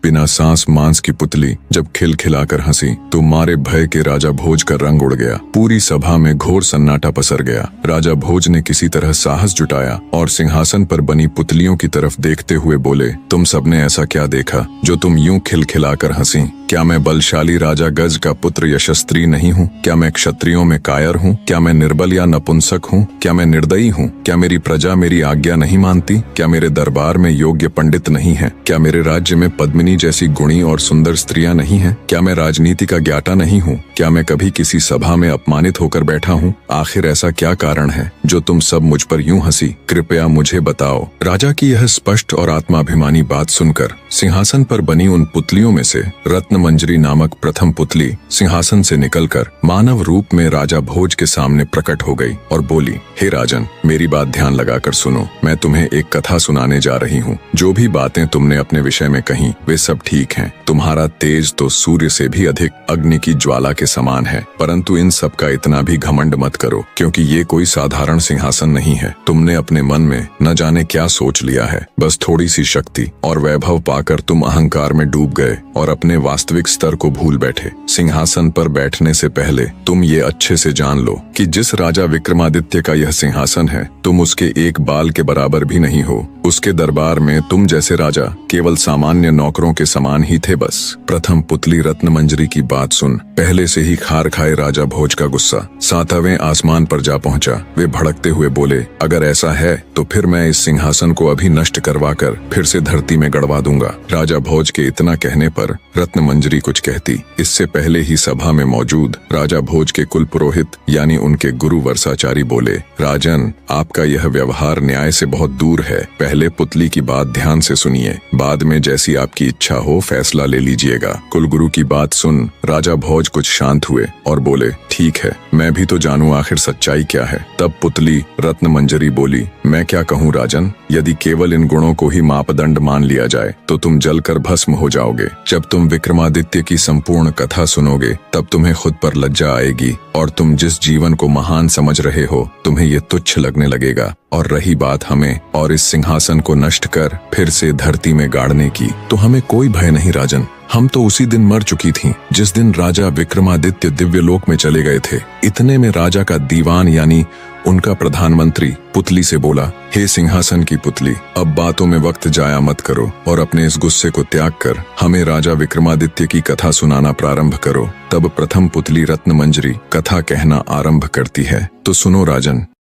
बिना सांस मांस की पुतली जब खिलखिलाकर हंसी तो मारे भय के राजा भोज का रंग उड़ गया। पूरी सभा में घोर सन्नाटा पसर गया। राजा भोज ने किसी तरह साहस जुटाया और सिंहासन पर बनी पुतलियों की तरफ देखते हुए बोले, तुम सबने ऐसा क्या देखा जो तुम यूं खिलखिलाकर हंसी? क्या मैं बलशाली राजा गज का पुत्र यशस्वी नहीं हूँ? क्या मैं क्षत्रियों में कायर हूँ? क्या मैं निर्बल या नपुंसक हूँ? क्या मैं निर्दयी हूँ? क्या मेरी प्रजा मेरी आज्ञा नहीं मानती? क्या मेरे दरबार में योग्य पंडित नहीं है? क्या मेरे राज्य में पद्मिनी जैसी गुणी और सुंदर स्त्रियां नहीं हैं? क्या मैं राजनीति का ज्ञाता नहीं हूँ? क्या मैं कभी किसी सभा में अपमानित होकर बैठा हूँ? आखिर ऐसा क्या कारण है जो तुम सब मुझ पर यूं हंसी? कृपया मुझे बताओ। राजा की यह स्पष्ट और आत्माभिमानी बात सुनकर सिंहासन पर बनी उन पुतलियों में से रत्नमंजरी नामक प्रथम पुतली सिंहासन से निकलकर मानव रूप में राजा भोज के सामने प्रकट हो गई और बोली, हे राजन, मेरी बात ध्यान लगाकर सुनो। मैं तुम्हें एक कथा सुनाने जा रही हूँ। जो भी बातें तुमने अपने विषय में कही वे सब ठीक हैं। तुम्हारा तेज तो सूर्य से भी अधिक अग्नि की ज्वाला के समान है, परंतु इन सब का इतना भी घमंड मत करो, क्योंकि ये कोई साधारण सिंहासन नहीं है। तुमने अपने मन में न जाने क्या सोच लिया है। बस थोड़ी सी शक्ति और वैभव पाकर तुम अहंकार में डूब गए और अपने वास्तविक स्तर को भूल बैठे। सिंहासन पर बैठने से पहले तुम ये अच्छे से जान लो कि जिस राजा विक्रमादित्य का यह सिंहासन है, तुम उसके एक बाल के बराबर भी नहीं हो। उसके दरबार में तुम जैसे राजा केवल सामान्य नौकरों के समान ही थे बस। प्रथम पुतली रत्नमंजरी की बात सुन पहले से ही खार खाए राजा भोज का गुस्सा सातवें आसमान पर जा पहुंचा। वे भड़कते हुए बोले, अगर ऐसा है तो फिर मैं इस सिंहासन को अभी नष्ट करवाकर फिर से धरती में गड़वा दूंगा। राजा भोज के इतना कहने पर रत्नमंजरी कुछ कहती, इससे पहले ही सभा में मौजूद राजा भोज के कुल पुरोहित यानी उनके गुरु वर्षाचारी बोले, राजन, आपका यह व्यवहार न्याय से बहुत दूर है। पहले पुतली की बात ध्यान से सुनिए, बाद में जैसी आपकी इच्छा हो फैसला ले लीजिएगा। कुलगुरु की बात सुन राजा भोज कुछ शांत हुए और बोले, ठीक है, मैं भी तो जानूं आखिर सच्चाई क्या है। तब पुतली रत्नमंजरी बोली, मैं क्या कहूँ राजन, यदि केवल इन गुणों को ही मापदंड मान लिया जाए तो तुम जलकर भस्म हो जाओगे। जब तुम विक्रमादित्य की संपूर्ण कथा सुनोगे तब तुम्हें खुद पर लज्जा आएगी और तुम जिस जीवन को महान समझ रहे हो तुम्हें ये तुच्छ लगने लगेगा। और रही बात हमें और इस सिंहासन को नष्ट कर फिर से धरती में गाड़ने की, तो हमें कोई भय नहीं राजन। हम तो उसी दिन मर चुकी थीं जिस दिन राजा विक्रमादित्य दिव्यलोक में चले गए थे। इतने में राजा का दीवान यानी उनका प्रधानमंत्री पुतली से बोला, हे सिंहासन की पुतली, अब बातों में वक्त जाया मत करो और अपने इस गुस्से को त्याग कर हमें राजा विक्रमादित्य की कथा सुनाना प्रारंभ करो। तब प्रथम पुतली रत्नमंजरी कथा कहना आरंभ करती है, तो सुनो राजन।